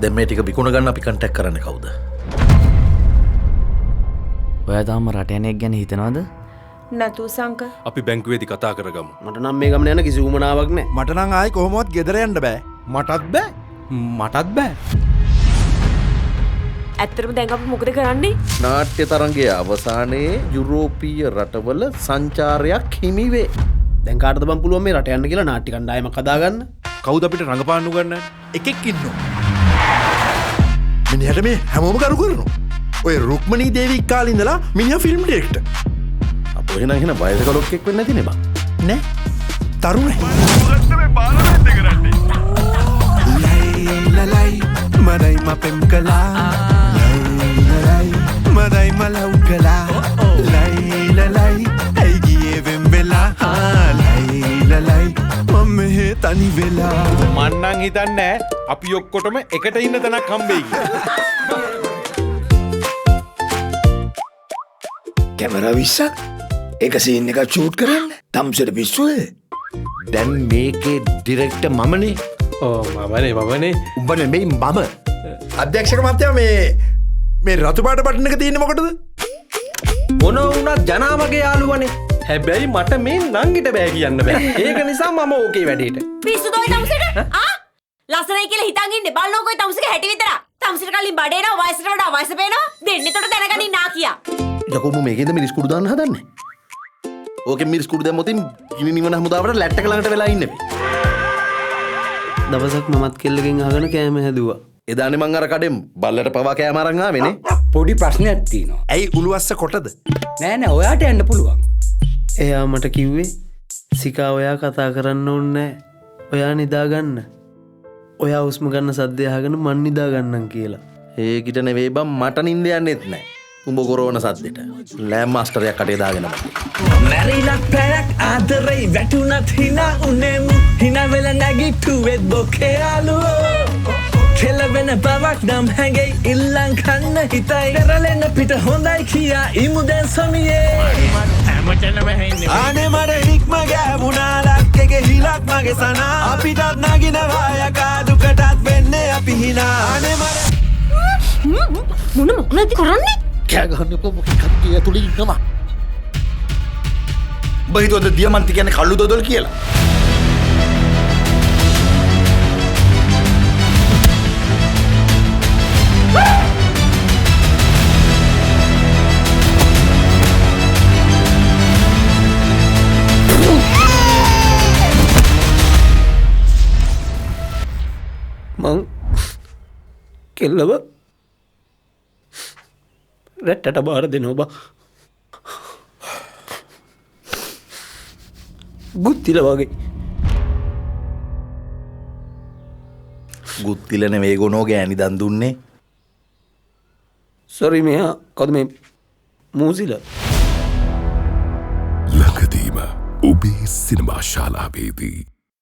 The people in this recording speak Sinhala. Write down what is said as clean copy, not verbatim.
දැන් මේ ටික විකුණ ගන්න අපි කන්ටැක්ට් කරන්නේ කවුද? ඔයා තාම රට යන එක ගැන හිතනවද? නතු සංක. අපි බැංකුවේදී කතා කරගමු. මට නම් මේ ගමන යන කිසි උවමනාවක් නැහැ. මට නම් ආයි කොහොමවත් ගෙදර යන්න බෑ. මටත් බෑ. මටත් බෑ. ඇත්තටම දැන් අපි මොකද කරන්නේ? නාට්‍ය තරංගයේ අවසානයේ යුරෝපීය රටවල සංචාරයක් හිමි වේ. දැන් කාටද බම් පුළුවන් මේ රට යන්න කියලා නාට්‍ය කණ්ඩායමක් හදාගන්න? කවුද අපිට රඟපාන්න උගන්නන්නේ? එකෙක් ඉන්නවා. මිනිහට මේ හැමෝම කරු කරනවා. ඔය රුක්මනී දේවී කාලේ ඉඳලා මිනිහා ෆිල්ම් ඩිරෙක්ටර්. අපෝ එහෙනම් වයසක ලොක්ෙක් වෙන්නේ නැති නේ බං. නෑ. තරුණයි. ලයි මදයි මපෙම් කලා ලයි මදයි මලව් කලා ලයි ඇයි ගියේ වෙම්බෙලා ලයි මම මෙහෙ තනි වෙලා මන්නන් හිතන්නේ අපි ඔක්කොටම එකට ඉන්න තැනක් හම්බෙයි කියලා. කැමරා 20ක් එක සීන් එකක් ෂූට් කරන්න. තම්සෙට පිස්සුද? දැන් මේකේ ඩිරෙක්ටර් මමනේ. මමනේ උඹ නෙමෙයි මම. අධ්‍යක්ෂක මහත්තයා මේ රතු පාට බටන් එක තියෙන්නේ මොකටද? මොන වුණත් ජනාවගේ යාළුවනේ. හැබැයි මට මේ නංගිට බෑ කියන්න බෑ. ඒක නිසා මම ඕකේ වැඩේට. පිස්සුද ඔය තමුසෙට? ලස්සනයි කියලා හිතන් ඉන්නේ. බලනකො ඔය තමුසෙගේ හැටි විතරක්. තමුසෙට කලින් බඩේ නා වයසට වඩා වයස පේනවා. දෙන්නෙතොට දැනගනින් නා කියා. යකෝ මේකේද මිරිස් කුඩු දාන්න හදන්නේ? ඕකේ මිරිස් කුඩු දැම්මොතින් ගිනි නිවන හමුදාවට ලැට් එක ළඟට වෙලා ඉන්නේ. දවසක් මමත් කෙල්ලගෙන් අහගෙන කෑම හැදුවා. එදානේ මං අර කඩෙන් බල්ලට පවා කෑම අරන් ආවේනේ. පොඩි ප්‍රශ්නයක් තියෙනවා. ඇයි උළුවස්ස කොටද? නෑ ඔයාට යන්න පුළුවන්. එයා මට කිව්වේ සිකා ඔයා කතා කරන්න ඕනේ නෑ. ඔයා නිදාගන්න. ඔයා හුස්ම ගන්න සද්දය අහගෙන මං නිදාගන්නම් කියලා. ඒකිට නෙවෙයි බං මට නිින්ද යන්නෙත් නෑ. උඹ කොරෝන සද්දෙට. ලෑම් මාස්ටරයක් කටේ දාගෙන බං. මැරිලක් පැයක් ආදරේ වැටුණත් හිනා උනේමු හිනා වෙලා නැගිට්ටුවෙත් බොකේ යාළුවෝ කෙලවෙන බවක් නම් හැඟෙයි ඉල්ලන් කන්න හිතයි පෙරලෙන පිට හොඳයි කියා ඉමු දැන් සමියේ ආනේ මට හික්ම ගෑවුණා ලක්කෙගේ හිලක් මගේ සනා අපිටත් නගිනවා යකා දුකටත් වෙන්නේ අපි හිනා ආනේ මට මොන මොකද කරන්නේ? කෑ ගහන්නකො මොකක් කට්ටිය ඇතුළේ ඉන්නවා. උඹ හිතුවද දියමන්ති කියන්නේ කළු දොදොල් කියලා? මං කෙල්ලව රැට්ටට බාර දෙනවා බා. ගුත්තිල වගේ. ගුත්තිල නෙවෙයි ගොනෝ ගෑණි දන් දුන්නේ. සොරි මෙයා කවුද මේ මූසිල? ළඟදීම ඔබේ සිනමා ශාලාවේදී